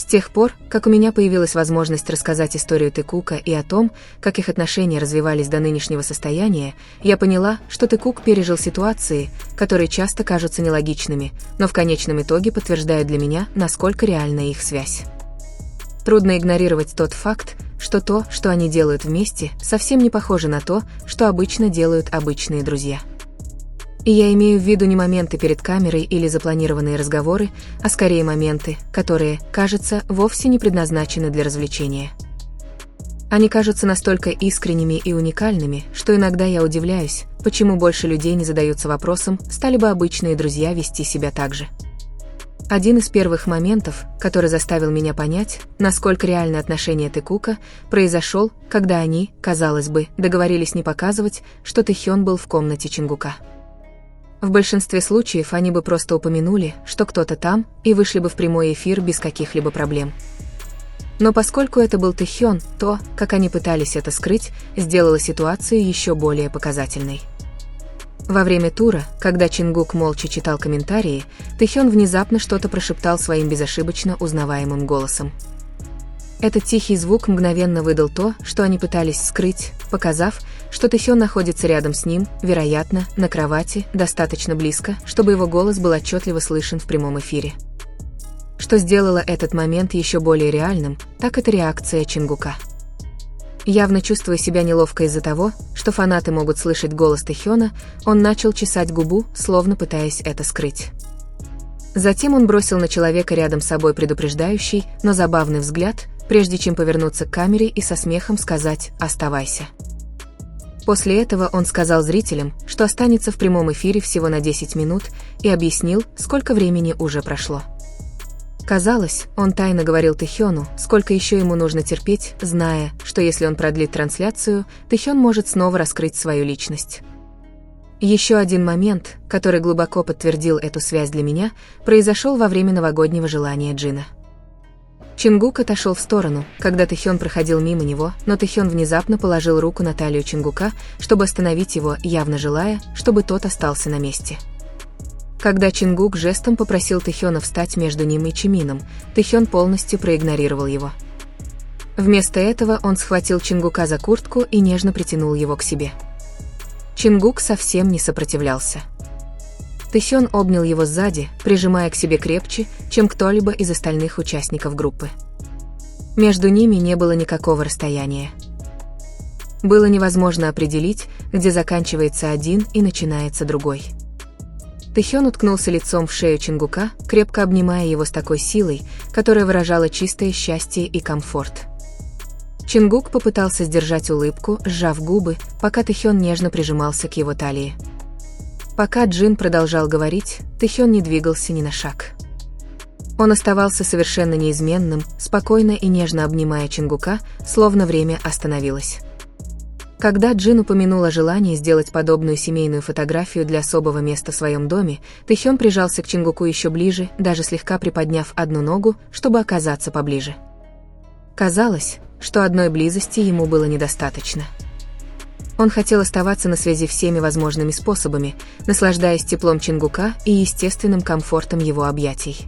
тех пор, как у меня появилась возможность рассказать историю Тэкука и о том, как их отношения развивались до нынешнего состояния, я поняла, что Тэкук пережил ситуации, которые часто кажутся нелогичными, но в конечном итоге подтверждают для меня, насколько реальна их связь. Трудно игнорировать тот факт, что то, что они делают вместе, совсем не похоже на то, что обычно делают обычные друзья. И я имею в виду не моменты перед камерой или запланированные разговоры, а скорее моменты, которые, кажется, вовсе не предназначены для развлечения. Они кажутся настолько искренними и уникальными, что иногда я удивляюсь, почему больше людей не задаются вопросом, стали бы обычные друзья вести себя так же. Один из первых моментов, который заставил меня понять, насколько реальны отношения Тэкука, произошел, когда они, казалось бы, договорились не показывать, что Тэхён был в комнате Чингука. В большинстве случаев они бы просто упомянули, что кто-то там, и вышли бы в прямой эфир без каких-либо проблем. Но поскольку это был Тэхён, то, как они пытались это скрыть, сделало ситуацию еще более показательной. Во время тура, когда Чингук молча читал комментарии, Тэхён внезапно что-то прошептал своим безошибочно узнаваемым голосом. Этот тихий звук мгновенно выдал то, что они пытались скрыть, показав, что Тэхён находится рядом с ним, вероятно, на кровати, достаточно близко, чтобы его голос был отчетливо слышен в прямом эфире. Что сделало этот момент еще более реальным, так это реакция Чингука. Явно чувствуя себя неловко из-за того, что фанаты могут слышать голос Тэхёна, он начал чесать губу, словно пытаясь это скрыть. Затем он бросил на человека рядом с собой предупреждающий, но забавный взгляд, прежде чем повернуться к камере и со смехом сказать «оставайся». После этого он сказал зрителям, что останется в прямом эфире всего на 10 минут, и объяснил, сколько времени уже прошло. Казалось, он тайно говорил Тэхёну, сколько еще ему нужно терпеть, зная, что если он продлит трансляцию, Тэхён может снова раскрыть свою личность. Еще один момент, который глубоко подтвердил эту связь для меня, произошел во время новогоднего желания Джина. Чингук отошел в сторону, когда Тэхён проходил мимо него, но Тэхён внезапно положил руку на талию Чингука, чтобы остановить его, явно желая, чтобы тот остался на месте. Когда Чингук жестом попросил Тэхёна встать между ним и Чимином, Тэхён полностью проигнорировал его. Вместо этого он схватил Чингука за куртку и нежно притянул его к себе. Чингук совсем не сопротивлялся. Тэхён обнял его сзади, прижимая к себе крепче, чем кто-либо из остальных участников группы. Между ними не было никакого расстояния. Было невозможно определить, где заканчивается один и начинается другой. Тэхён уткнулся лицом в шею Чингука, крепко обнимая его с такой силой, которая выражала чистое счастье и комфорт. Чингук попытался сдержать улыбку, сжав губы, пока Тэхён нежно прижимался к его талии. Пока Джин продолжал говорить, Тэхён не двигался ни на шаг. Он оставался совершенно неизменным, спокойно и нежно обнимая Чингука, словно время остановилось. Когда Джин упомянул о желании сделать подобную семейную фотографию для особого места в своем доме, Тэхён прижался к Чингуку еще ближе, даже слегка приподняв одну ногу, чтобы оказаться поближе. Казалось, что одной близости ему было недостаточно. Он хотел оставаться на связи всеми возможными способами, наслаждаясь теплом Чингука и естественным комфортом его объятий.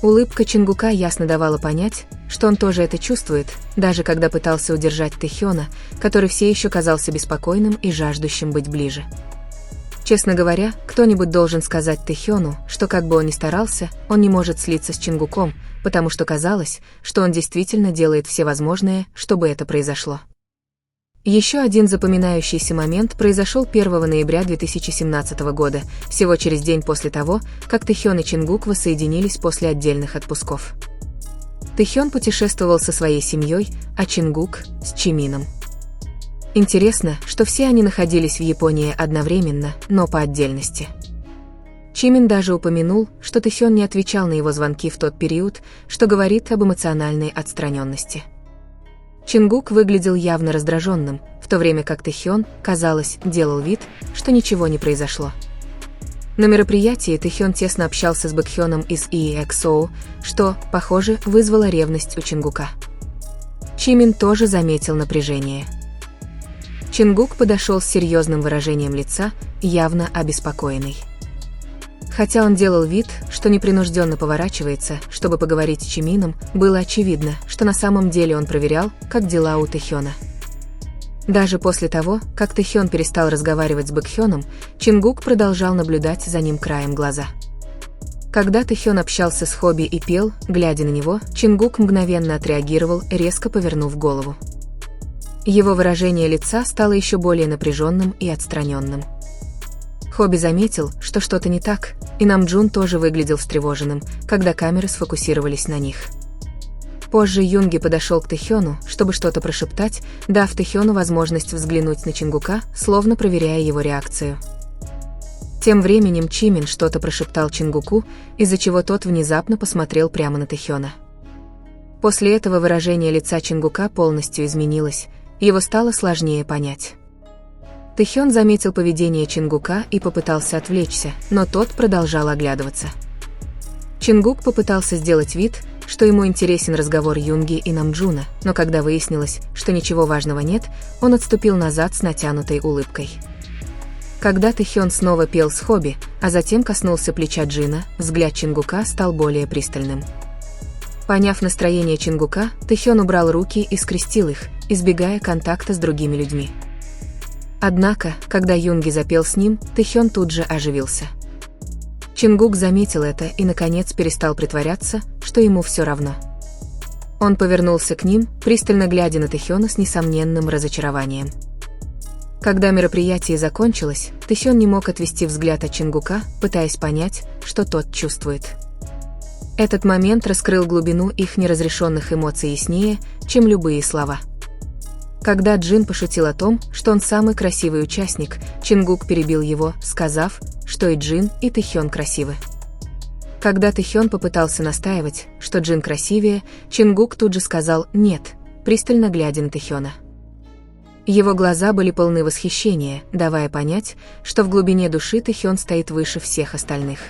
Улыбка Чингука ясно давала понять, что он тоже это чувствует, даже когда пытался удержать Тэхёна, который все еще казался беспокойным и жаждущим быть ближе. Честно говоря, кто-нибудь должен сказать Тэхёну, что как бы он ни старался, он не может слиться с Чингуком, потому что казалось, что он действительно делает все возможное, чтобы это произошло. Еще один запоминающийся момент произошел 1 ноября 2017 года, всего через день после того, как Тэхён и Чингук воссоединились после отдельных отпусков. Тэхён путешествовал со своей семьей, а Чингук – с Чимином. Интересно, что все они находились в Японии одновременно, но по отдельности. Чимин даже упомянул, что Тэхён не отвечал на его звонки в тот период, что говорит об эмоциональной отстраненности. Чингук выглядел явно раздраженным, в то время как Тэхён, казалось, делал вид, что ничего не произошло. На мероприятии Тэхён тесно общался с Бэкхёном из EXO, что, похоже, вызвало ревность у Чингука. Чимин тоже заметил напряжение. Чингук подошел с серьезным выражением лица, явно обеспокоенный. Хотя он делал вид, что непринужденно поворачивается, чтобы поговорить с Чимином, было очевидно, что на самом деле он проверял, как дела у Тэхёна. Даже после того, как Тэхён перестал разговаривать с Бэкхёном, Чингук продолжал наблюдать за ним краем глаза. Когда Тэхён общался с Хобби и пел, глядя на него, Чингук мгновенно отреагировал, резко повернув голову. Его выражение лица стало еще более напряженным и отстраненным. Хобби заметил, что что-то не так, и Намджун тоже выглядел встревоженным, когда камеры сфокусировались на них. Позже Юнги подошел к Тэхёну, чтобы что-то прошептать, дав Тэхёну возможность взглянуть на Чингука, словно проверяя его реакцию. Тем временем Чимин что-то прошептал Чингуку, из-за чего тот внезапно посмотрел прямо на Тэхёна. После этого выражение лица Чингука полностью изменилось, его стало сложнее понять. Тэхён заметил поведение Чингука и попытался отвлечься, но тот продолжал оглядываться. Чингук попытался сделать вид, что ему интересен разговор Юнги и Намджуна, но когда выяснилось, что ничего важного нет, он отступил назад с натянутой улыбкой. Когда Тэхён снова пел с Хобби, а затем коснулся плеча Джина, взгляд Чингука стал более пристальным. Поняв настроение Чингука, Тэхён убрал руки и скрестил их, избегая контакта с другими людьми. Однако, когда Юнги запел с ним, Тэхён тут же оживился. Чингук заметил это и, наконец, перестал притворяться, что ему все равно. Он повернулся к ним, пристально глядя на Тэхёна с несомненным разочарованием. Когда мероприятие закончилось, Тэхён не мог отвести взгляд от Чингука, пытаясь понять, что тот чувствует. Этот момент раскрыл глубину их неразрешенных эмоций яснее, чем любые слова. Когда Джин пошутил о том, что он самый красивый участник, Чингук перебил его, сказав, что и Джин, и Тэхён красивы. Когда Тэхён попытался настаивать, что Джин красивее, Чингук тут же сказал «нет», пристально глядя на Тэхёна. Его глаза были полны восхищения, давая понять, что в глубине души Тэхён стоит выше всех остальных.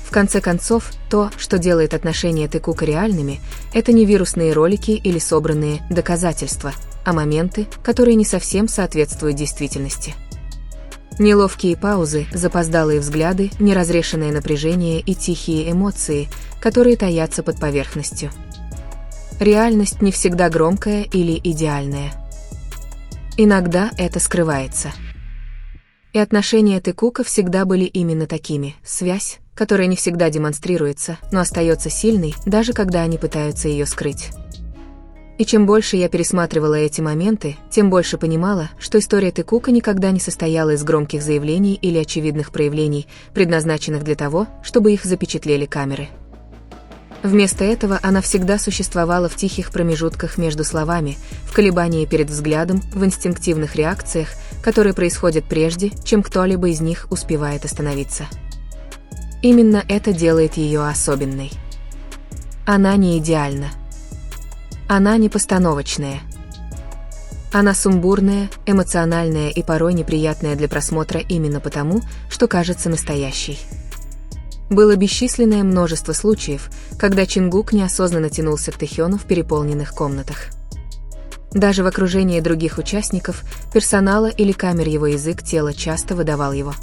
В конце концов, то, что делает отношения Тэкука реальными, это не вирусные ролики или собранные доказательства, а моменты, которые не совсем соответствуют действительности. Неловкие паузы, запоздалые взгляды, неразрешенное напряжение и тихие эмоции, которые таятся под поверхностью. Реальность не всегда громкая или идеальная. Иногда это скрывается. И отношения Тэкука всегда были именно такими: связь, которая не всегда демонстрируется, но остается сильной, даже когда они пытаются ее скрыть. И чем больше я пересматривала эти моменты, тем больше понимала, что история Тэкука никогда не состояла из громких заявлений или очевидных проявлений, предназначенных для того, чтобы их запечатлели камеры. Вместо этого она всегда существовала в тихих промежутках между словами, в колебании перед взглядом, в инстинктивных реакциях, которые происходят прежде, чем кто-либо из них успевает остановиться. Именно это делает ее особенной. Она не идеальна. Она не постановочная. Она сумбурная, эмоциональная и порой неприятная для просмотра именно потому, что кажется настоящей. Было бесчисленное множество случаев, когда Чингук неосознанно тянулся к Тэхёну в переполненных комнатах. Даже в окружении других участников, персонала или камер его язык тела часто выдавал его.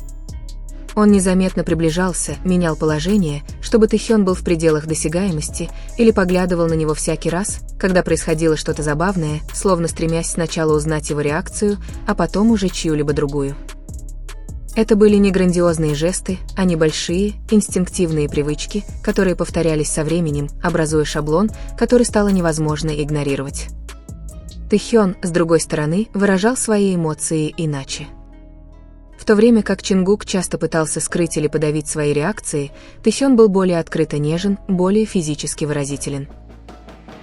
Он незаметно приближался, менял положение, чтобы Тэхён был в пределах досягаемости, или поглядывал на него всякий раз, когда происходило что-то забавное, словно стремясь сначала узнать его реакцию, а потом уже чью-либо другую. Это были не грандиозные жесты, а небольшие, инстинктивные привычки, которые повторялись со временем, образуя шаблон, который стало невозможно игнорировать. Тэхён, с другой стороны, выражал свои эмоции иначе. В то время как Чингук часто пытался скрыть или подавить свои реакции, Тэхён был более открыто нежен, более физически выразителен.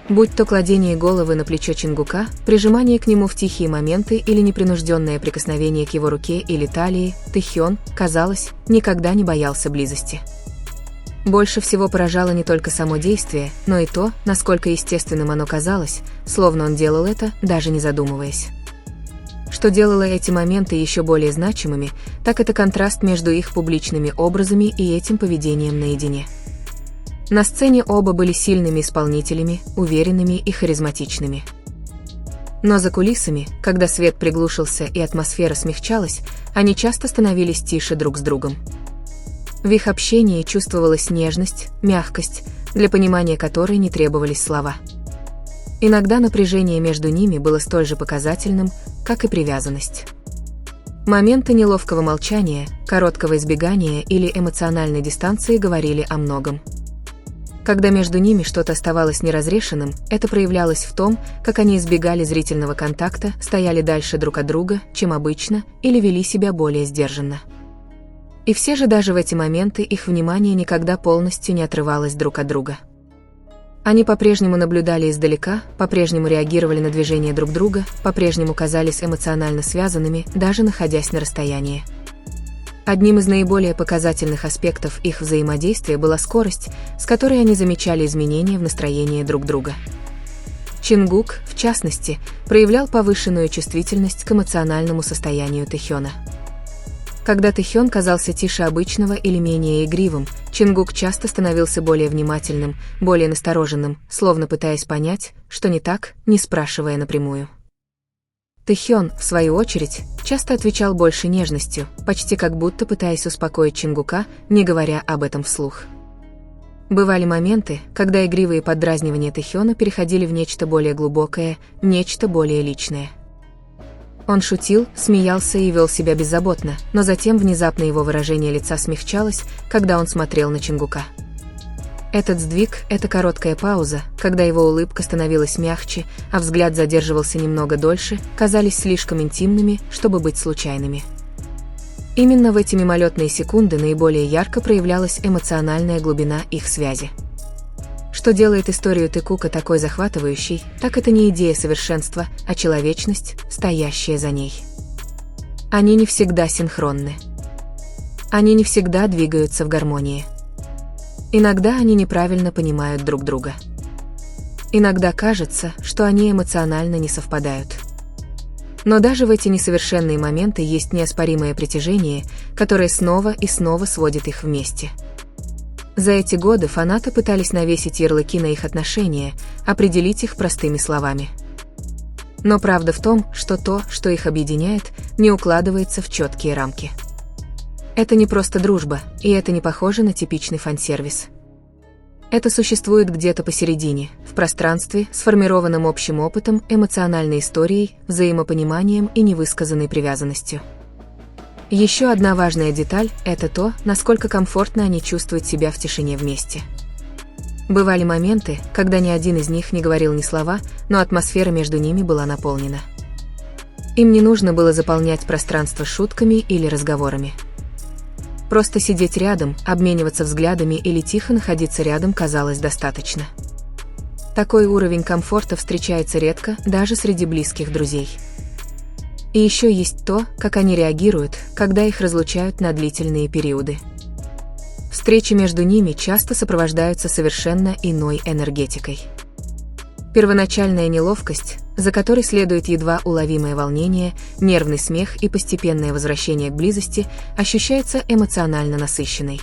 Будь то кладение головы на плечо Чингука, прижимание к нему в тихие моменты или непринужденное прикосновение к его руке или талии, Тэхён, казалось, никогда не боялся близости. Больше всего поражало не только само действие, но и то, насколько естественным оно казалось, словно он делал это, даже не задумываясь. Что делало эти моменты еще более значимыми, так это контраст между их публичными образами и этим поведением наедине. На сцене оба были сильными исполнителями, уверенными и харизматичными. Но за кулисами, когда свет приглушился и атмосфера смягчалась, они часто становились тише друг с другом. В их общении чувствовалась нежность, мягкость, для понимания которой не требовались слова. Иногда напряжение между ними было столь же показательным, как и привязанность. Моменты неловкого молчания, короткого избегания или эмоциональной дистанции говорили о многом. Когда между ними что-то оставалось неразрешенным, это проявлялось в том, как они избегали зрительного контакта, стояли дальше друг от друга, чем обычно, или вели себя более сдержанно. И все же даже в эти моменты их внимание никогда полностью не отрывалось друг от друга. Они по-прежнему наблюдали издалека, по-прежнему реагировали на движения друг друга, по-прежнему казались эмоционально связанными, даже находясь на расстоянии. Одним из наиболее показательных аспектов их взаимодействия была скорость, с которой они замечали изменения в настроении друг друга. Чингук, в частности, проявлял повышенную чувствительность к эмоциональному состоянию Тэхёна. Когда Тэхён казался тише обычного или менее игривым, Чингук часто становился более внимательным, более настороженным, словно пытаясь понять, что не так, не спрашивая напрямую. Тэхён, в свою очередь, часто отвечал больше нежностью, почти как будто пытаясь успокоить Чингука, не говоря об этом вслух. Бывали моменты, когда игривые поддразнивания Тэхёна переходили в нечто более глубокое, нечто более личное. Он шутил, смеялся и вел себя беззаботно, но затем внезапно его выражение лица смягчалось, когда он смотрел на Чингука. Этот сдвиг, эта короткая пауза, когда его улыбка становилась мягче, а взгляд задерживался немного дольше, казались слишком интимными, чтобы быть случайными. Именно в эти мимолетные секунды наиболее ярко проявлялась эмоциональная глубина их связи. Что делает историю Тэкука такой захватывающей, так это не идея совершенства, а человечность, стоящая за ней. Они не всегда синхронны. Они не всегда двигаются в гармонии. Иногда они неправильно понимают друг друга. Иногда кажется, что они эмоционально не совпадают. Но даже в эти несовершенные моменты есть неоспоримое притяжение, которое снова и снова сводит их вместе. За эти годы фанаты пытались навесить ярлыки на их отношения, определить их простыми словами. Но правда в том, что то, что их объединяет, не укладывается в четкие рамки. Это не просто дружба, и это не похоже на типичный фан-сервис. Это существует где-то посередине, в пространстве, сформированном общим опытом, эмоциональной историей, взаимопониманием и невысказанной привязанностью. Еще одна важная деталь – это то, насколько комфортно они чувствуют себя в тишине вместе. Бывали моменты, когда ни один из них не говорил ни слова, но атмосфера между ними была наполнена. Им не нужно было заполнять пространство шутками или разговорами. Просто сидеть рядом, обмениваться взглядами или тихо находиться рядом казалось достаточно. Такой уровень комфорта встречается редко, даже среди близких друзей. И еще есть то, как они реагируют, когда их разлучают на длительные периоды. Встречи между ними часто сопровождаются совершенно иной энергетикой. Первоначальная неловкость, за которой следует едва уловимое волнение, нервный смех и постепенное возвращение к близости, ощущается эмоционально насыщенной.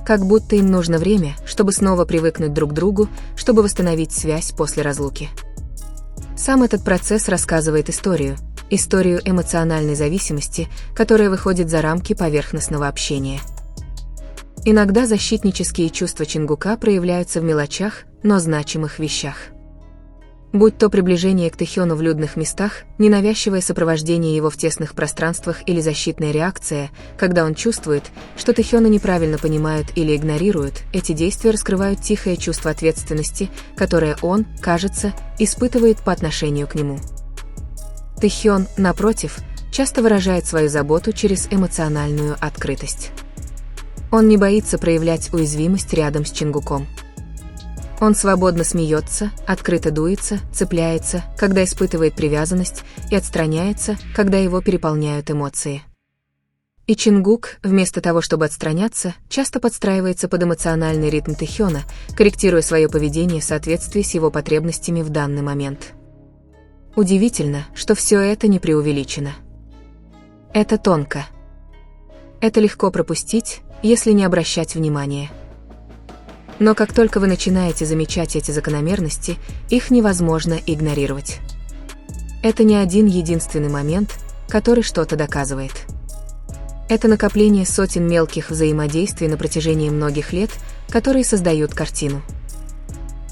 Как будто им нужно время, чтобы снова привыкнуть друг к другу, чтобы восстановить связь после разлуки. Сам этот процесс рассказывает историю эмоциональной зависимости, которая выходит за рамки поверхностного общения. Иногда защитнические чувства Чингука проявляются в мелочах, но значимых вещах. Будь то приближение к Тэхёну в людных местах, ненавязчивое сопровождение его в тесных пространствах или защитная реакция, когда он чувствует, что Тэхёна неправильно понимают или игнорируют, эти действия раскрывают тихое чувство ответственности, которое он, кажется, испытывает по отношению к нему. Тэхён, напротив, часто выражает свою заботу через эмоциональную открытость. Он не боится проявлять уязвимость рядом с Чингуком. Он свободно смеется, открыто дуется, цепляется, когда испытывает привязанность, и отстраняется, когда его переполняют эмоции. И Чингук, вместо того, чтобы отстраняться, часто подстраивается под эмоциональный ритм Тэхёна, корректируя свое поведение в соответствии с его потребностями в данный момент. Удивительно, что все это не преувеличено. Это тонко. Это легко пропустить, если не обращать внимания. Но как только вы начинаете замечать эти закономерности, их невозможно игнорировать. Это не один единственный момент, который что-то доказывает. Это накопление сотен мелких взаимодействий на протяжении многих лет, которые создают картину.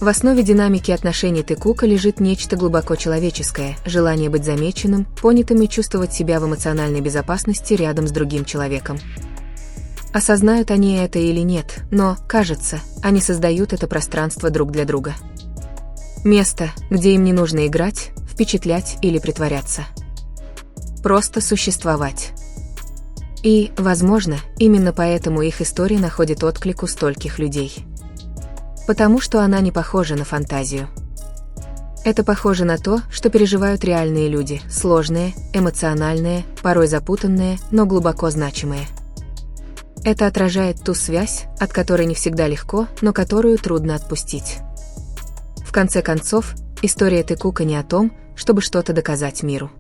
В основе динамики отношений Текука лежит нечто глубоко человеческое – желание быть замеченным, понятым и чувствовать себя в эмоциональной безопасности рядом с другим человеком. Осознают они это или нет, но, кажется, они создают это пространство друг для друга. Место, где им не нужно играть, впечатлять или притворяться. Просто существовать. И, возможно, именно поэтому их история находит отклик у стольких людей. Потому что она не похожа на фантазию. Это похоже на то, что переживают реальные люди, сложное, эмоциональное, порой запутанное, но глубоко значимое. Это отражает ту связь, от которой не всегда легко, но которую трудно отпустить. В конце концов, история Текука не о том, чтобы что-то доказать миру.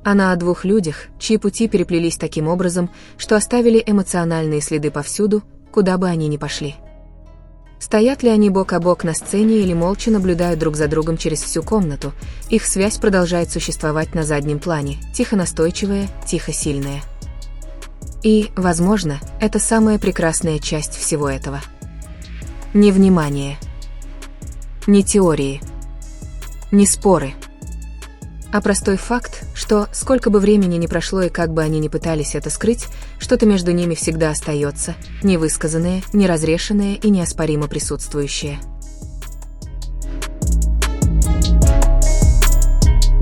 Она о двух людях, чьи пути переплелись таким образом, что оставили эмоциональные следы повсюду, куда бы они ни пошли. Стоят ли они бок о бок на сцене или молча наблюдают друг за другом через всю комнату, их связь продолжает существовать на заднем плане, тихо настойчивая, тихо сильная. И, возможно, это самая прекрасная часть всего этого. Не внимание. Не теории. Не споры. А простой факт, что, сколько бы времени ни прошло и как бы они ни пытались это скрыть, что-то между ними всегда остается, невысказанное, неразрешенное и неоспоримо присутствующее.